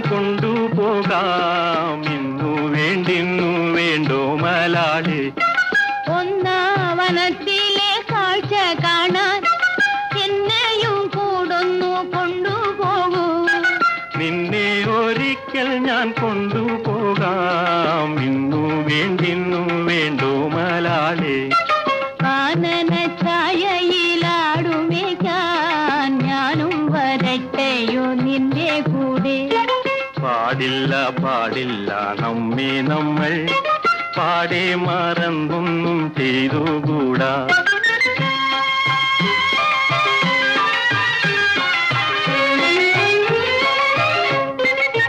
കൊണ്ടുപോകാം. ഇന്നു വേണ്ടിന്നു വേണ്ടോ മലാളെ? ഒന്നാവനത്തിലെ കാഴ്ച കാണാൻ എന്നെയും കൂടൊന്നു കൊണ്ടുപോകൂ. നിന്നെ ഒരിക്കൽ ഞാൻ കൊണ്ടുപോകാം. ഇന്നു വേണ്ടിന്നു വേണ്ടോ മലാളെ? കാനന ഛായയിലാടുമേക്കാൻ ഞാനും വരട്ടെയോ നിന്റെ കൂടെ? പാടില്ല പാടില്ല നമ്മെ നമ്മൾ പാടെ മറന്നൊന്നും ചെയ്തുകൂടാ.